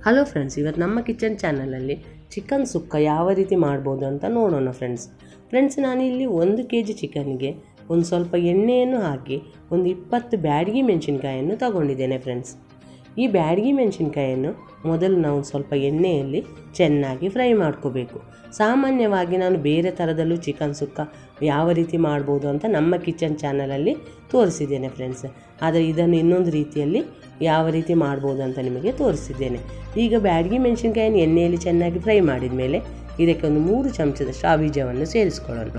Hello friends, ಇವತ್ತು ನಮ್ಮ kitchen ಚಾನಲಲ್ಲಿ ಚಿಕನ್ ಸುಕ್ಕ ಯಾವ ರೀತಿ ಮಾಡ್ಬೋದು ಅಂತ ನೋಡೋಣ ಫ್ರೆಂಡ್ಸ್ ನಾನಿಲ್ಲಿ 1 kg ಚಿಕನ್ಗೆ ಒಂದು ಸ್ವಲ್ಪ ಎಣ್ಣೆಯನ್ನು ಹಾಕಿ ಒಂದು 20 ಬ್ಯಾಡಗಿ ಮೆಣಸಿನ್ಕಾಯನ್ನು ತಗೊಂಡಿದ್ದೇನೆ ಫ್ರೆಂಡ್ಸ್. ಈ ಬ್ಯಾಡಗಿ ಮೆಣಸಿನ್ಕಾಯನ್ನು ಮೊದಲು ನಾವು ಸ್ವಲ್ಪ ಎಣ್ಣೆಯಲ್ಲಿ ಚೆನ್ನಾಗಿ ಫ್ರೈ ಮಾಡ್ಕೋಬೇಕು. ಸಾಮಾನ್ಯವಾಗಿ ನಾನು ಬೇರೆ ಥರದಲ್ಲೂ ಚಿಕನ್ ಸುಕ್ಕ ಯಾವ ರೀತಿ ಮಾಡ್ಬೋದು ಅಂತ ನಮ್ಮ ಕಿಚನ್ ಚಾನಲಲ್ಲಿ ತೋರಿಸಿದ್ದೇನೆ ಫ್ರೆಂಡ್ಸ್. ಆದರೆ ಇದನ್ನು ಇನ್ನೊಂದು ರೀತಿಯಲ್ಲಿ ಯಾವ ರೀತಿ ಮಾಡ್ಬೋದು ಅಂತ ನಿಮಗೆ ತೋರಿಸಿದ್ದೇನೆ. ಈಗ ಬ್ಯಾಡಗಿ ಮೆಣಸಿನ್ಕಾಯನ್ನು ಎಣ್ಣೆಯಲ್ಲಿ ಚೆನ್ನಾಗಿ ಫ್ರೈ ಮಾಡಿದ ಮೇಲೆ ಇದಕ್ಕೆ ಒಂದು 3 ಚಮಚದಷ್ಟು ಅವಿಜವನ್ನು ಸೇರಿಸ್ಕೊಳ್ಳೋಣ.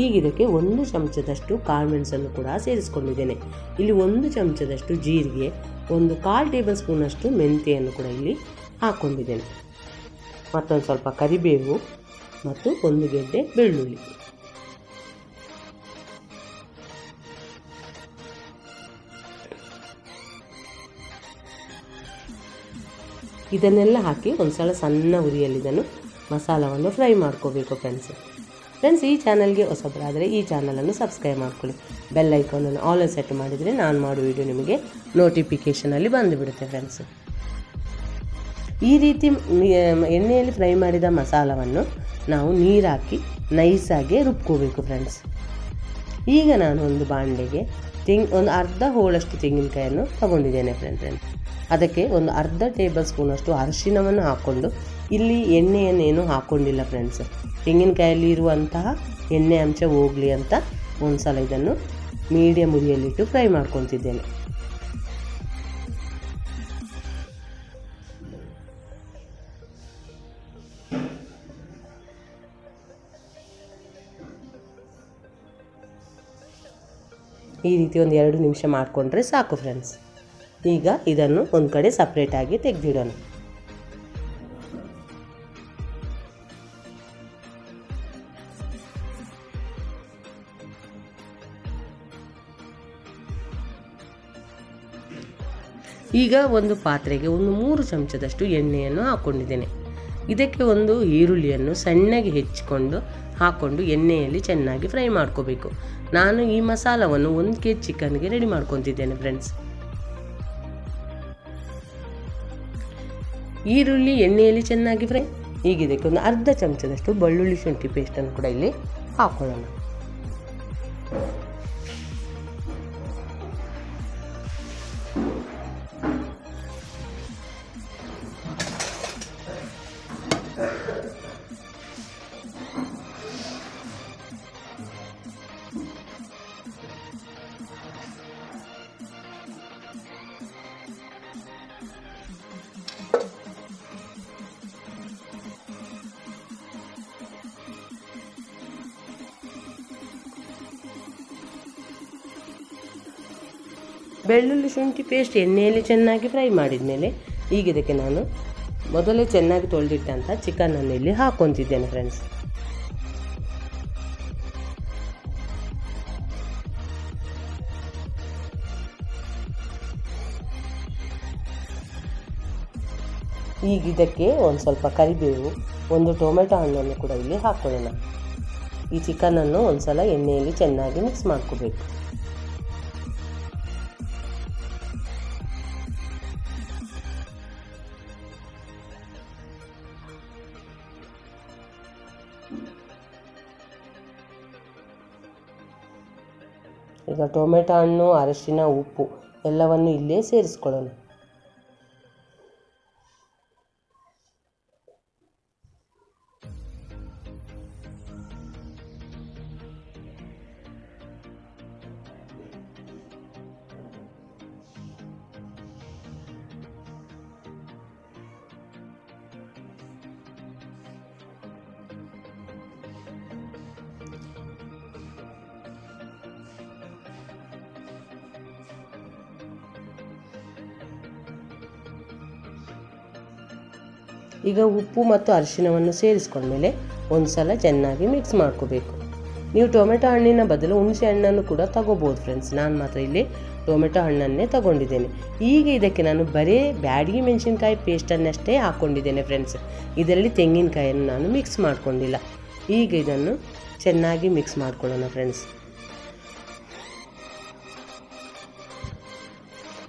ಈಗ ಇದಕ್ಕೆ 1 ಚಮಚದಷ್ಟು ಕಾಳುಮೆಣಸನ್ನು ಕೂಡ ಸೇರಿಸ್ಕೊಂಡಿದ್ದೇನೆ. ಇಲ್ಲಿ 1 ಚಮಚದಷ್ಟು ಜೀರಿಗೆ, ಒಂದು 1/4 ಟೇಬಲ್ ಸ್ಪೂನಷ್ಟು ಮೆಂತ್ಯೆಯನ್ನು ಕೂಡ ಇಲ್ಲಿ ಹಾಕ್ಕೊಂಡಿದ್ದೇನೆ. ಮತ್ತೊಂದು ಸ್ವಲ್ಪ ಕರಿಬೇವು ಮತ್ತು 1 ಗೆಡ್ಡೆ ಬೆಳ್ಳುಳ್ಳಿ. ಇದನ್ನೆಲ್ಲ ಹಾಕಿ ಒಂದು ಸಲ ಸಣ್ಣ ಉರಿಯಲ್ಲಿ ಇದನ್ನು ಮಸಾಲವನ್ನು ಫ್ರೈ ಮಾಡ್ಕೋಬೇಕು ಫ್ರೆಂಡ್ಸ್. ಈ ಚಾನಲ್ಗೆ ಹೊಸಬರಾದರೆ ಈ ಚಾನಲನ್ನು ಸಬ್ಸ್ಕ್ರೈಬ್ ಮಾಡ್ಕೊಳ್ಳಿ. ಬೆಲ್ ಐಕಾನನ್ನು ಆಲ್ ಸೆಟ್ ಮಾಡಿದರೆ ನಾನು ಮಾಡೋ ವಿಡಿಯೋ ನಿಮಗೆ ನೋಟಿಫಿಕೇಷನಲ್ಲಿ ಬಂದುಬಿಡುತ್ತೆ ಫ್ರೆಂಡ್ಸ್. ಈ ರೀತಿ ಎಣ್ಣೆಯಲ್ಲಿ ಫ್ರೈ ಮಾಡಿದ ಮಸಾಲವನ್ನು ನಾವು ನೀರು ಹಾಕಿ ನೈಸಾಗಿ ರುಬ್ಕೋಬೇಕು ಫ್ರೆಂಡ್ಸ್. ಈಗ ನಾನು ಒಂದು ಬಾಣಲೆಗೆ ಒಂದು ಅರ್ಧ ಹೋಳಷ್ಟು ತೆಂಗಿನಕಾಯನ್ನು ತಗೊಂಡಿದ್ದೇನೆ ಫ್ರೆಂಡ್ಸ್. ಅದಕ್ಕೆ ಒಂದು ಅರ್ಧ ಟೇಬಲ್ ಸ್ಪೂನಷ್ಟು ಅರಿಶಿಣವನ್ನು ಹಾಕ್ಕೊಂಡು, ಇಲ್ಲಿ ಎಣ್ಣೆಯನ್ನೇನು ಹಾಕ್ಕೊಂಡಿಲ್ಲ ಫ್ರೆಂಡ್ಸ್. ತೆಂಗಿನಕಾಯಲ್ಲಿ ಇರುವಂತಹ ಎಣ್ಣೆ ಅಂಶ ಹೋಗಲಿ ಅಂತ ಒಂದು ಸಲ ಇದನ್ನು ಮೀಡಿಯಮ್ ಉರಿಯಲ್ಲಿಟ್ಟು ಫ್ರೈ ಮಾಡ್ಕೊತಿದ್ದೇನೆ. ಈ ರೀತಿ ಒಂದು 2 ನಿಮಿಷ ಮಾಡಿಕೊಂಡ್ರೆ ಸಾಕು ಫ್ರೆಂಡ್ಸ್. ಈಗ ಇದನ್ನು ಒಂದು ಕಡೆ ಸಪ್ರೇಟಾಗಿ ತೆಗೆದಿಡೋಣ. ಈಗ ಒಂದು ಪಾತ್ರೆಗೆ ಒಂದು 3 ಚಮಚದಷ್ಟು ಎಣ್ಣೆಯನ್ನು ಹಾಕ್ಕೊಂಡಿದ್ದೇನೆ. ಇದಕ್ಕೆ ಒಂದು ಈರುಳ್ಳಿಯನ್ನು ಸಣ್ಣಗೆ ಹೆಚ್ಚಿಕೊಂಡು ಹಾಕ್ಕೊಂಡು ಎಣ್ಣೆಯಲ್ಲಿ ಚೆನ್ನಾಗಿ ಫ್ರೈ ಮಾಡ್ಕೋಬೇಕು. ನಾನು ಈ ಮಸಾಲವನ್ನು 1 kg ಚಿಕನ್ಗೆ ರೆಡಿ ಮಾಡ್ಕೊತಿದ್ದೇನೆ ಫ್ರೆಂಡ್ಸ್. ಈರುಳ್ಳಿ ಎಣ್ಣೆಯಲ್ಲಿ ಚೆನ್ನಾಗಿ ಫ್ರೈ. ಈಗ ಇದಕ್ಕೆ ಒಂದು ಅರ್ಧ ಚಮಚದಷ್ಟು ಬೆಳ್ಳುಳ್ಳಿ ಶುಂಠಿ ಪೇಸ್ಟನ್ನು ಕೂಡ ಇಲ್ಲಿ ಹಾಕೊಳ್ಳೋಣ. ಬೆಳ್ಳುಳ್ಳಿ ಶುಂಠಿ ಪೇಸ್ಟ್ ಎಣ್ಣೆಯಲ್ಲಿ ಚೆನ್ನಾಗಿ ಫ್ರೈ ಮಾಡಿದ ಮೇಲೆ ಈಗ ಇದಕ್ಕೆ ನಾನು ಮೊದಲೇ ಚೆನ್ನಾಗಿ ತೊಳೆದಿಟ್ಟಂಥ ಚಿಕನನ್ನು ಇಲ್ಲಿ ಹಾಕ್ಕೊತಿದ್ದೇನೆ ಫ್ರೆಂಡ್ಸ್. ಈಗ ಇದಕ್ಕೆ ಒಂದು ಸ್ವಲ್ಪ ಕರಿಬೇವು, ಒಂದು ಟೊಮೆಟೊ ಹಣ್ಣನ್ನು ಕೂಡ ಇಲ್ಲಿ ಹಾಕ್ಕೊಳ್ಳೋಣ. ಈ ಚಿಕನನ್ನು ಒಂದು ಸಲ ಎಣ್ಣೆಯಲ್ಲಿ ಚೆನ್ನಾಗಿ ಮಿಕ್ಸ್ ಮಾಡ್ಕೋಬೇಕು. ಈಗ ಟೊಮೆಟೊ ಹಣ್ಣು, ಅರಿಶಿನ, ಉಪ್ಪು ಎಲ್ಲವನ್ನು ಇಲ್ಲೇ ಸೇರಿಸ್ಕೊಳ್ಳೋಣ. ಈಗ ಉಪ್ಪು ಮತ್ತು ಅರಿಶಿಣವನ್ನು ಸೇರಿಸ್ಕೊಂಡ್ಮೇಲೆ ಒಂದು ಸಲ ಚೆನ್ನಾಗಿ ಮಿಕ್ಸ್ ಮಾಡ್ಕೋಬೇಕು. ನೀವು ಟೊಮೆಟೊ ಹಣ್ಣಿನ ಬದಲು ಹುಣಸೆ ಹಣ್ಣನ್ನು ಕೂಡ ತಗೋಬೋದು ಫ್ರೆಂಡ್ಸ್. ನಾನು ಮಾತ್ರ ಇಲ್ಲಿ ಟೊಮೆಟೊ ಹಣ್ಣನ್ನೇ ತಗೊಂಡಿದ್ದೇನೆ. ಈಗ ಇದಕ್ಕೆ ನಾನು ಬರೀ ಬ್ಯಾಡಗಿ ಮೆಣಸಿನ್ಕಾಯಿ ಪೇಸ್ಟನ್ನಷ್ಟೇ ಹಾಕ್ಕೊಂಡಿದ್ದೇನೆ ಫ್ರೆಂಡ್ಸ್. ಇದರಲ್ಲಿ ತೆಂಗಿನಕಾಯಿಯನ್ನು ನಾನು ಮಿಕ್ಸ್ ಮಾಡ್ಕೊಂಡಿಲ್ಲ. ಈಗ ಇದನ್ನು ಚೆನ್ನಾಗಿ ಮಿಕ್ಸ್ ಮಾಡ್ಕೊಳ್ಳೋಣ ಫ್ರೆಂಡ್ಸ್.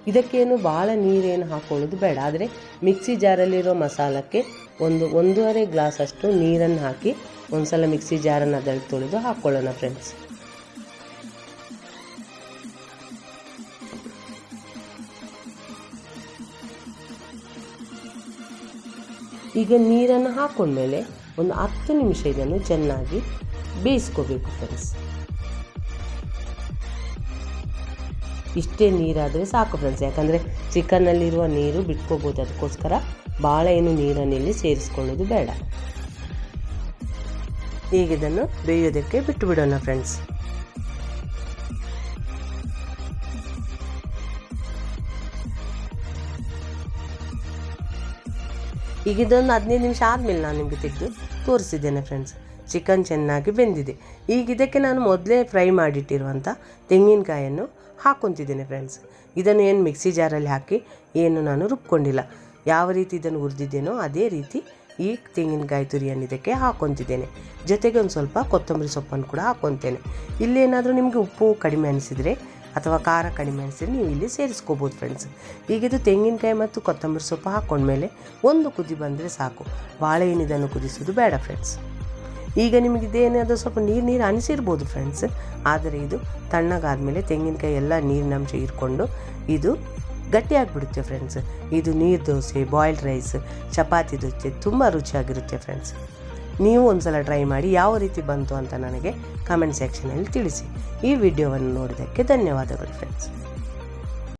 ಇದಕ್ಕೇನು ಭಾಳ ನೀರೇನು ಹಾಕೊಳ್ಳೋದು ಬೇಡ, ಆದರೆ ಮಿಕ್ಸಿ ಜಾರಲ್ಲಿರೋ ಮಸಾಲಕ್ಕೆ 1.5 ಗ್ಲಾಸ್ ಅಷ್ಟು ನೀರನ್ನು ಹಾಕಿ ಒಂದು ಸಲ ಮಿಕ್ಸಿ ಜಾರನ್ನು ಅದರಲ್ಲಿ ತೊಳೆದು ಹಾಕ್ಕೊಳ್ಳೋಣ ಫ್ರೆಂಡ್ಸ್. ಈಗ ನೀರನ್ನು ಹಾಕೊಂಡ್ಮೇಲೆ ಒಂದು 10 ನಿಮಿಷ ಇದನ್ನು ಚೆನ್ನಾಗಿ ಬೇಯಿಸ್ಕೋಬೇಕು ಫ್ರೆಂಡ್ಸ್. ಇಷ್ಟೇ ನೀರಾದರೆ ಸಾಕು ಫ್ರೆಂಡ್ಸ್, ಯಾಕಂದರೆ ಚಿಕನ್ನಲ್ಲಿರುವ ನೀರು ಬಿಟ್ಕೋಬೋದು. ಅದಕ್ಕೋಸ್ಕರ ಭಾಳ ಏನು ನೀರನ್ನು ಇಲ್ಲಿ ಸೇರಿಸ್ಕೊಳ್ಳೋದು ಬೇಡ. ಈಗ ಇದನ್ನು ಬೇಯೋದಕ್ಕೆ ಬಿಟ್ಟು ಬಿಡೋಣ ಫ್ರೆಂಡ್ಸ್. ಈಗ ಇದೊಂದು 15 ನಿಮಿಷ ಆದಮೇಲೆ ನಾನು ನಿಮಗೆ ತೆಗೆದು ತೋರಿಸಿದ್ದೇನೆ ಫ್ರೆಂಡ್ಸ್. ಚಿಕನ್ ಚೆನ್ನಾಗಿ ಬೆಂದಿದೆ. ಈಗ ಇದಕ್ಕೆ ನಾನು ಮೊದಲೇ ಫ್ರೈ ಮಾಡಿಟ್ಟಿರುವಂಥ ತೆಂಗಿನಕಾಯನ್ನು ಹಾಕ್ಕೊತಿದ್ದೇನೆ ಫ್ರೆಂಡ್ಸ್. ಇದನ್ನು ಏನು ಮಿಕ್ಸಿ ಜಾರಲ್ಲಿ ಹಾಕಿ ಏನು ನಾನು ರುಬ್ಕೊಂಡಿಲ್ಲ. ಯಾವ ರೀತಿ ಇದನ್ನು ಹುರಿದಿದ್ದೇನೋ ಅದೇ ರೀತಿ ಈ ತೆಂಗಿನಕಾಯಿ ತುರಿಯನ್ನು ಇದಕ್ಕೆ ಹಾಕ್ಕೊತಿದ್ದೇನೆ. ಜೊತೆಗೆ ಒಂದು ಸ್ವಲ್ಪ ಕೊತ್ತಂಬರಿ ಸೊಪ್ಪನ್ನು ಕೂಡ ಹಾಕ್ಕೊತೇನೆ. ಇಲ್ಲೇನಾದರೂ ನಿಮಗೆ ಉಪ್ಪು ಕಡಿಮೆ ಅನಿಸಿದರೆ ಅಥವಾ ಖಾರ ಕಡಿಮೆ ಅನಿಸಿದರೆ ನೀವು ಇಲ್ಲಿ ಸೇರಿಸ್ಕೋಬೋದು ಫ್ರೆಂಡ್ಸ್. ಈಗ ಇದು ತೆಂಗಿನಕಾಯಿ ಮತ್ತು ಕೊತ್ತಂಬರಿ ಸೊಪ್ಪು ಹಾಕ್ಕೊಂಡ್ಮೇಲೆ ಒಂದು ಕುದಿ ಬಂದರೆ ಸಾಕು. ಭಾಳ ಏನಿದನ್ನು ಕುದಿಸೋದು ಬೇಡ ಫ್ರೆಂಡ್ಸ್. ಈಗ ನಿಮಗೆ ಇದೇನಾದರೂ ಸ್ವಲ್ಪ ನೀರು ಅನಿಸಿರ್ಬೋದು ಫ್ರೆಂಡ್ಸ್, ಆದರೆ ಇದು ತಣ್ಣಗಾದಮೇಲೆ ತೆಂಗಿನಕಾಯಿ ಎಲ್ಲ ನೀರಿನಂಶ ಹೀರ್ಕೊಂಡು ಇದು ಗಟ್ಟಿಯಾಗಿಬಿಡುತ್ತೆ ಫ್ರೆಂಡ್ಸ್. ಇದು ನೀರು ದೋಸೆ, ಬಾಯ್ಲ್ಡ್ ರೈಸ್, ಚಪಾತಿ ದೋಸೆ ತುಂಬ ರುಚಿಯಾಗಿರುತ್ತೆ ಫ್ರೆಂಡ್ಸ್. ನೀವು ಒಂದು ಸಲ ಟ್ರೈ ಮಾಡಿ ಯಾವ ರೀತಿ ಬಂತು ಅಂತ ನನಗೆ ಕಮೆಂಟ್ ಸೆಕ್ಷನಲ್ಲಿ ತಿಳಿಸಿ. ಈ ವಿಡಿಯೋವನ್ನು ನೋಡಿದ್ದಕ್ಕೆ ಧನ್ಯವಾದಗಳು ಫ್ರೆಂಡ್ಸ್.